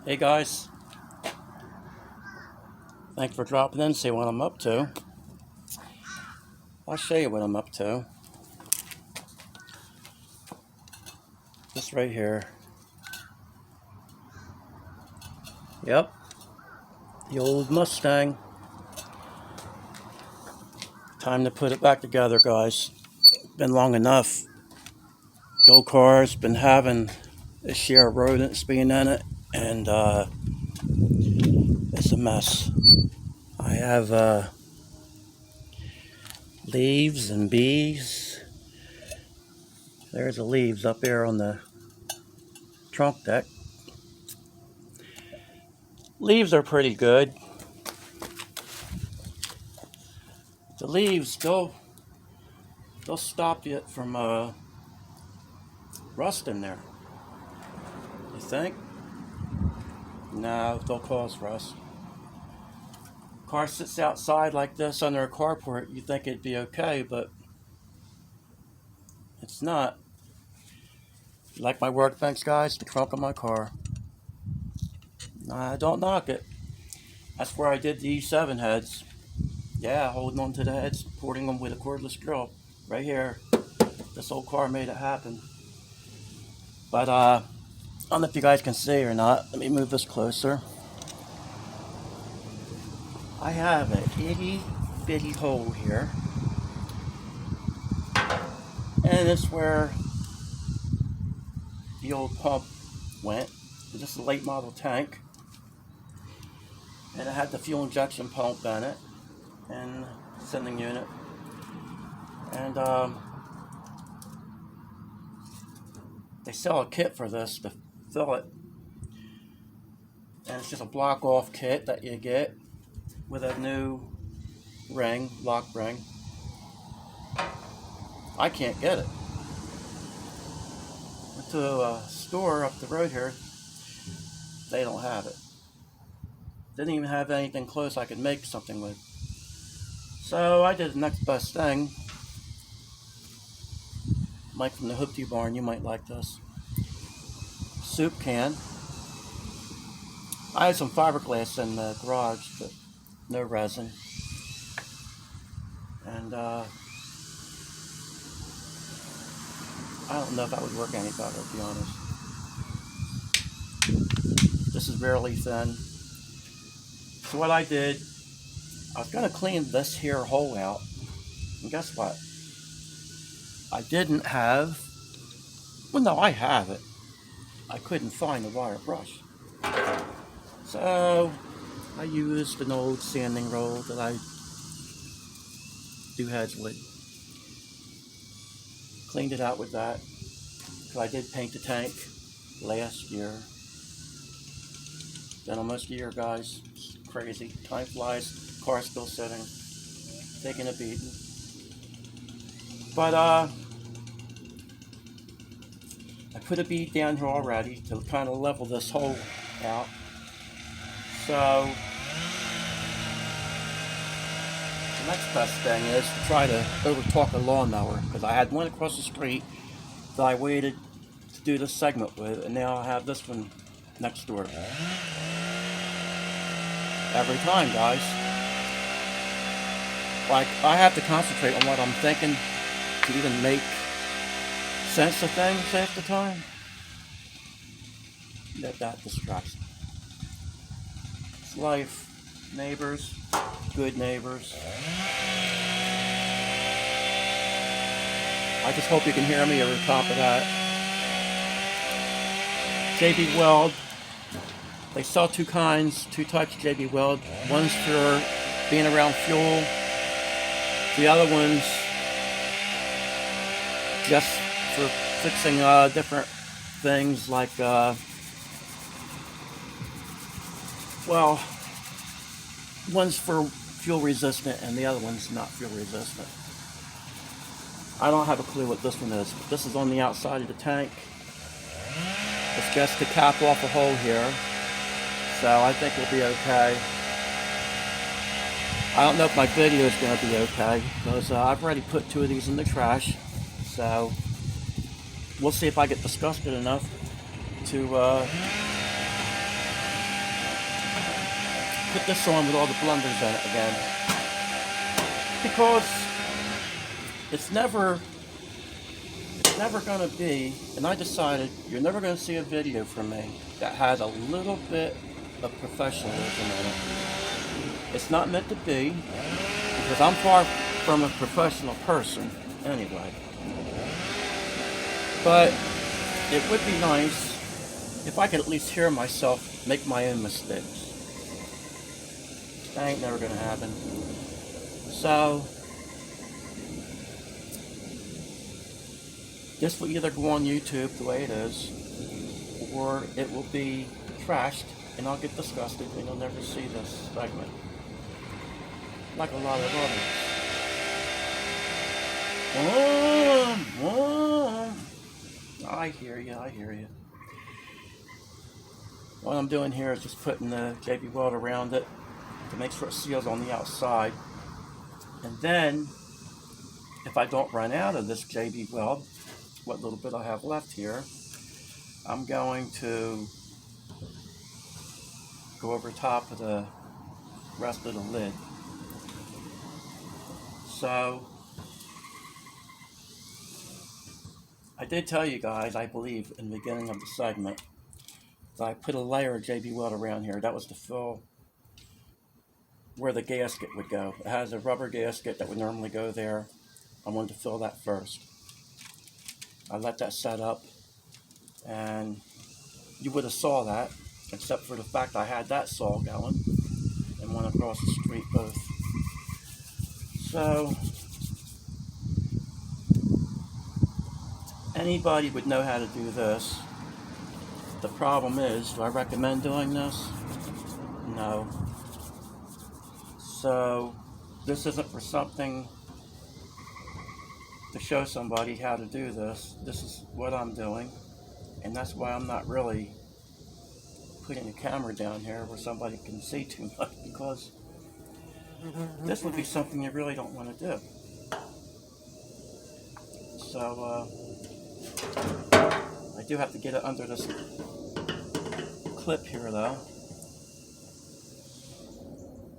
Hey guys, thanks for dropping in, see what I'm up to. I'll show you what I'm up to. This right here. Yep, the old Mustang. Time to put it back together, guys. Been long enough. The old car's been having a share of rodents being in it, and it's a mess. I have leaves and bees. There's the leaves up there on the trunk deck. Leaves are pretty good. The leaves, they'll stop it from rusting there. You think? No, they'll cause rust. Car sits outside like this under a carport, you think it'd be okay, but it's not. You like my workbench, guys? The trunk of my car. Don't knock it. That's where I did the E7 heads. Yeah, holding on to the heads, porting them with a cordless drill. Right here. This old car made it happen. But I don't know if you guys can see or not. Let me move this closer. I have an itty bitty hole here. And it's where the old pump went. This is a late model tank. And it had the fuel injection pump in it. And sending unit. And they sell a kit for this to fill it. And it's just a block off kit that you get with a new ring, lock ring. I can't get it. Went to a store up the road here. They don't have it. Didn't even have anything close I could make something with. So I did the next best thing. Mike from the Hoopty Barn, you might like this. Soup can. I had some fiberglass in the garage, but no resin. And I don't know if that would work any better, to be honest. This is really thin. So what I did, I was going to clean this here hole out. And guess what? I didn't have, well no, I have it. I couldn't find the wire brush. So I used an old sanding roll that I do heads with. Cleaned it out with that. So I did paint the tank last year. Been almost a year, guys. It's crazy. Time flies. Car's still sitting. Taking a beating. But I put a bead down here already to kind of level this hole out. So the next best thing is to try to overtalk a lawnmower, because I had one across the street that I waited to do this segment with, and now I have this one next door. Every time, guys. Like, I have to concentrate on what I'm thinking to even make sense of things half the time. That distracts me. It's life. Neighbors. Good neighbors. I just hope you can hear me over the top of that. JB Weld. They sell two types of JB Weld. One's for being around fuel. The other one's just for fixing different things like, well, one's for fuel resistant and the other one's not fuel resistant. I don't have a clue what this one is, but this is on the outside of the tank. It's just to cap off a hole here, so I think it'll be okay. I don't know if my video is going to be okay, because I've already put 2 of these in the trash, so we'll see if I get disgusted enough to put this on with all the blunders in it again. Because it's never going to be, and I decided you're never going to see a video from me that has a little bit of professionalism in it. It's not meant to be, because I'm far from a professional person anyway. But it would be nice if I could at least hear myself make my own mistakes. That ain't never going to happen. So this will either go on YouTube the way it is, or it will be trashed and I'll get disgusted and you'll never see this segment. Like a lot of others. I hear you. What I'm doing here is just putting the JB weld around it to make sure it seals on the outside. And then, if I don't run out of this JB weld, what little bit I have left here, I'm going to go over top of the rest of the lid. So, I did tell you guys, I believe, in the beginning of the segment, that I put a layer of JB weld around here. That was to fill where the gasket would go. It has a rubber gasket that would normally go there. I wanted to fill that first. I let that set up, and you would have saw that, except for the fact I had that saw going and one across the street both. So anybody would know how to do this. The problem is, do I recommend doing this? No. So this isn't for something to show somebody how to do this. This is what I'm doing, and that's why I'm not really putting a camera down here where somebody can see too much, because this would be something you really don't want to do. So I do have to get it under this clip here though.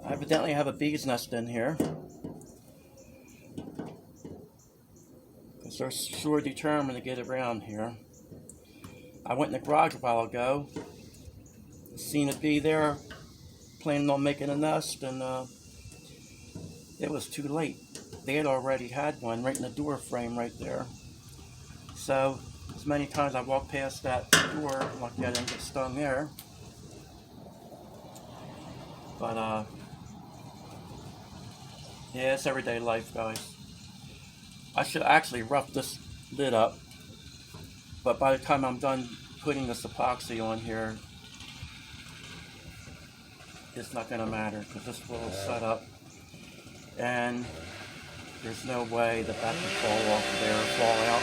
I evidently have a bee's nest in here, because they're sure determined to get around here. I went in the garage a while ago, seen a bee there, planning on making a nest, and it was too late. They had already had one right in the door frame right there. So as many times I walk past that door, lucky I didn't get stung there. But yeah, it's everyday life, guys. I should actually rough this lid up, but by the time I'm done putting this epoxy on here, it's not going to matter, because this will set up, and there's no way that can fall off of there or fall out.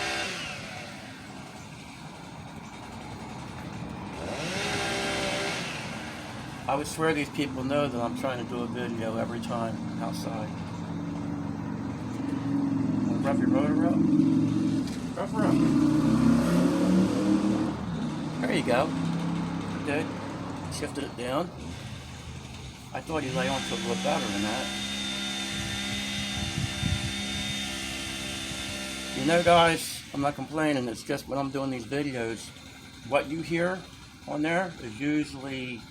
I would swear these people know that I'm trying to do a video every time outside. Rough your motor up. Rough her up. There you go. Good. Shifted it down. I thought he lay on to it a little better than that. You know, guys, I'm not complaining. It's just when I'm doing these videos, what you hear on there is usually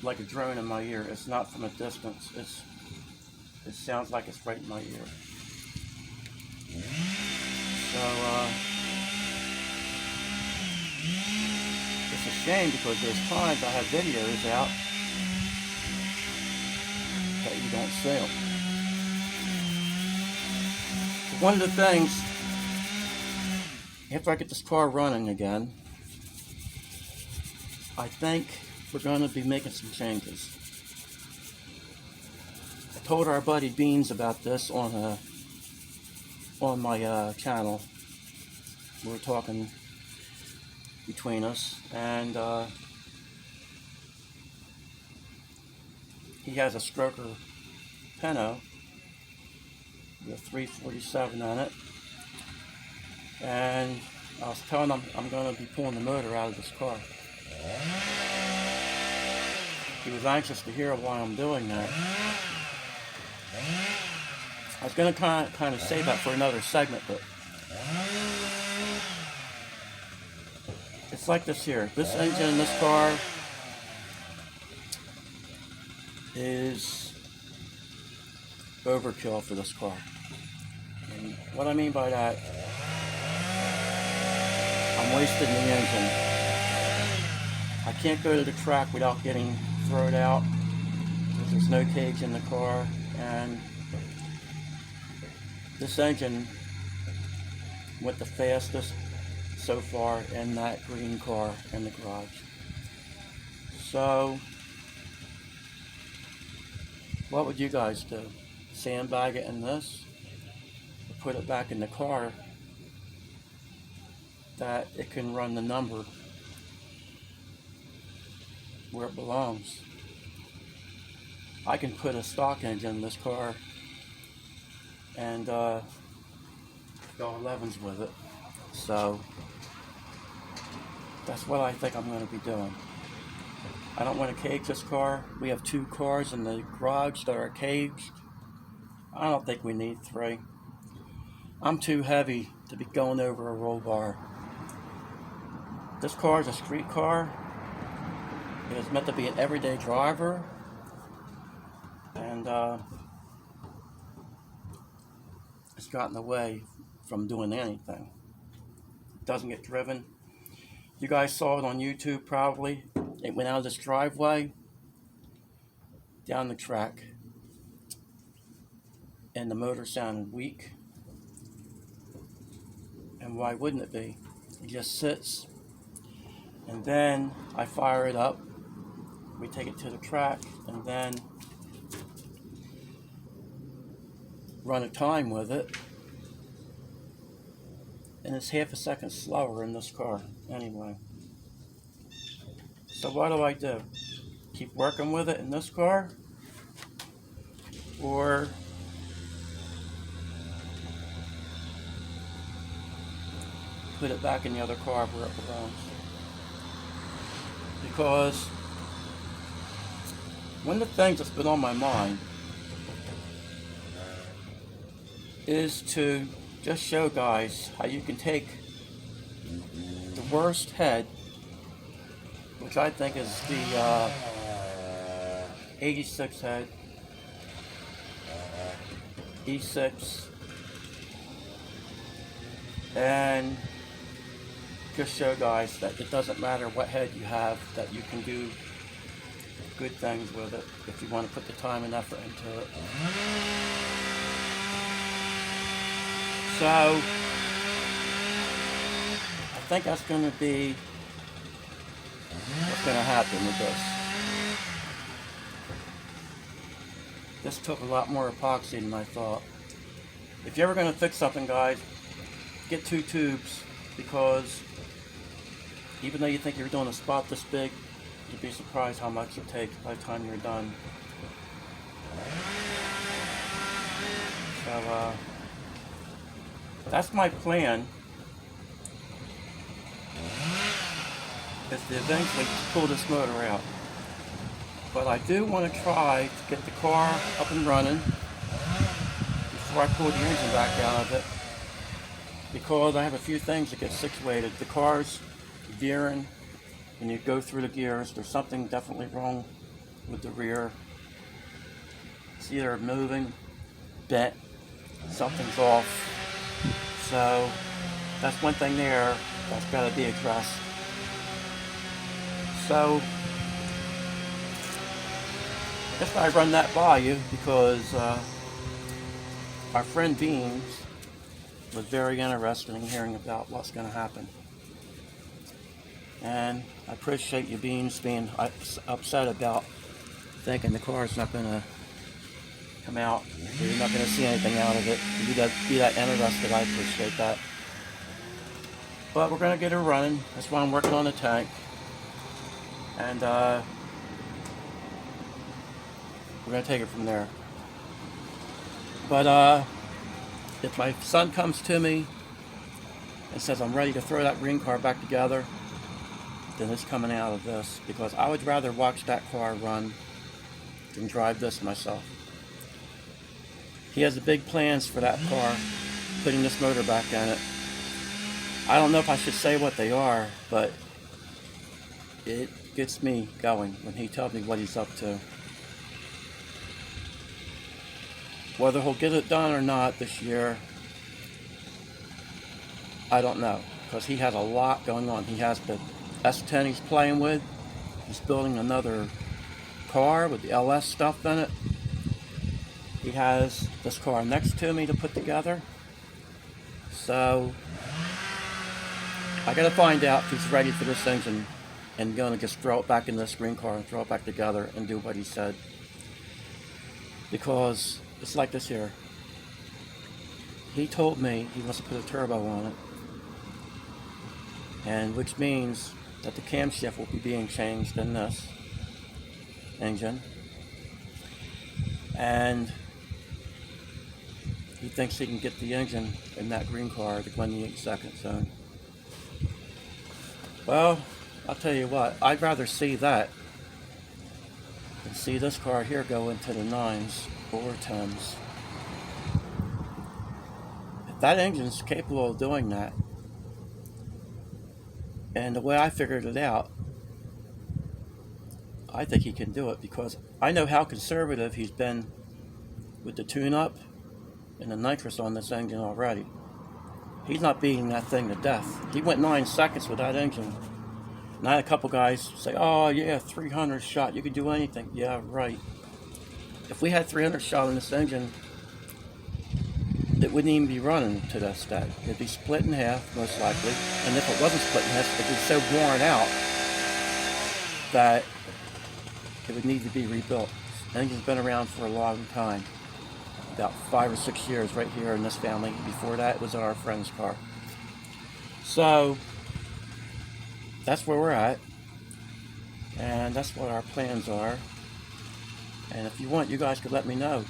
like a drone in my ear. It's not from a distance. It sounds like it's right in my ear. So it's a shame, because there's times I have videos out that you don't see them. But one of the things, after I get this car running again, I think we're going to be making some changes. I told our buddy Beans about this on my channel. We were talking between us, and he has a stroker Pinto with a 347 on it, and I was telling him I'm going to be pulling the motor out of this car. he was anxious to hear why I'm doing that. I was going to kind of save that for another segment, but it's like this here. This engine in this car is overkill for this car. And what I mean by that, I'm wasting the engine. I can't go to the track without getting thrown out because there's no cage in the car, and this engine went the fastest so far in that green car in the garage. So what would you guys do? Sandbag it in this, or put it back in the car that it can run the number where it belongs? I can put a stock engine in this car and go 11s with it. So that's what I think I'm going to be doing. I don't want to cage this car. We have 2 cars in the garage that are caged. I don't think we need 3. I'm too heavy to be going over a roll bar. This car is a street car. It is meant to be an everyday driver, and it's got in the way from doing anything. It doesn't get driven. You guys saw it on YouTube probably. It went out of this driveway down the track, and the motor sounded weak. And why wouldn't it be? It just sits, and then I fire it up. We take it to the track and then run a time with it, and it's half a second slower in this car anyway. So what do? Keep working with it in this car, or put it back in the other car where it belongs? Because one of the things that's been on my mind is to just show guys how you can take the worst head, which I think is the 86 head, E6, and just show guys that it doesn't matter what head you have, that you can do good things with it if you want to put the time and effort into it. So I think that's going to be what's going to happen with this. This took a lot more epoxy than I thought. If you're ever going to fix something, guys, get 2 tubes, because even though you think you're doing a spot this big, you'd be surprised how much it takes by the time you're done. So that's my plan, is to eventually pull this motor out. But I do want to try to get the car up and running before I pull the engine back out of it, because I have a few things that get situated. The car's veering when you go through the gears. There's something definitely wrong with the rear. It's either moving, bent, something's off. So that's one thing there that's got to be addressed. So I guess I run that by you because our friend Beans was very interested in hearing about what's going to happen. And I appreciate you, Beans, being upset about thinking the car's not going to come out. You're not going to see anything out of it. Be that interested, I appreciate that. But we're going to get her running. That's why I'm working on the tank. And we're going to take it from there. But if my son comes to me and says I'm ready to throw that green car back together, than is coming out of this, because I would rather watch that car run than drive this myself. He has big plans for that car, putting this motor back in it. I don't know if I should say what they are, but it gets me going when he tells me what he's up to. Whether he'll get it done or not this year, I don't know, because he has a lot going on. He has the S10 he's playing with. He's building another car with the LS stuff in it. He has this car next to me to put together. So I gotta find out if he's ready for this engine and gonna just throw it back in this green car and throw it back together and do what he said. Because it's like this here. He told me he wants to put a turbo on it, and which means that the camshaft will be being changed in this engine, and he thinks he can get the engine in that green car to go in the 8-second zone. Well, I'll tell you what, I'd rather see that than see this car here go into the 9s or 10s. If that engine's capable of doing that, and the way I figured it out, I think he can do it, because I know how conservative he's been with the tune-up and the nitrous on this engine already. He's not beating that thing to death. He went 9 seconds with that engine. And I had a couple guys say, oh yeah, 300 shot, you can do anything. Yeah, right. If we had 300 shot on this engine, it wouldn't even be running to this day. It'd be split in half, most likely. And if it wasn't split in half, it'd be so worn out that it would need to be rebuilt. The engine's been around for a long time. About 5 or 6 years right here in this family. Before that, it was in our friend's car. So that's where we're at, and that's what our plans are. And if you want, you guys could let me know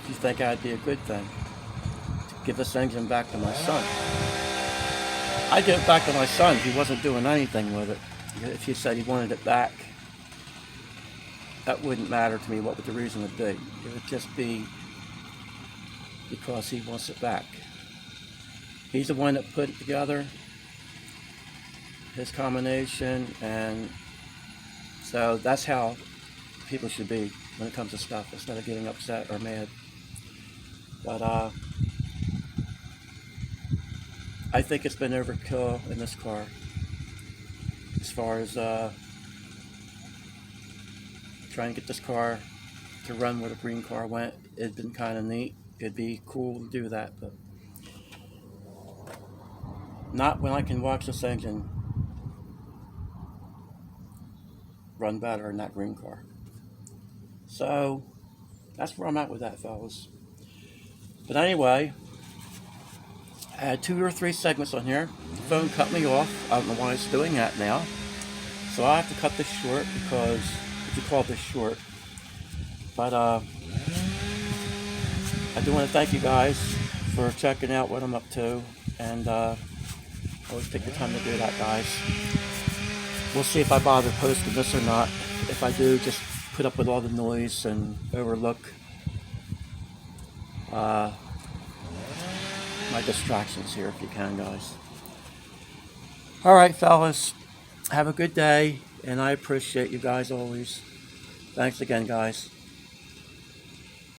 if you think that'd be a good thing to give this engine back to my son. I'd give it back to my son if he wasn't doing anything with it. If he said he wanted it back, that wouldn't matter to me what would the reason would be. It would just be because he wants it back. He's the one that put it together, his combination, and so that's how people should be when it comes to stuff, instead of getting upset or mad. But I think it's been overkill in this car as far as trying to get this car to run where the green car went. It'd been kind of neat. It'd be cool to do that, but not when I can watch this engine run better in that green car. So that's where I'm at with that, fellas. But anyway, I had 2 or 3 segments on here. The phone cut me off. I don't know why it's doing that now. So I have to cut this short, because if you call this short. But I do want to thank you guys for checking out what I'm up to, and always take the time to do that, guys. We'll see if I bother posting this or not. If I do, just put up with all the noise and overlook my distractions here if you can, guys. Alright, fellas, have a good day, and I appreciate you guys always. Thanks again, guys.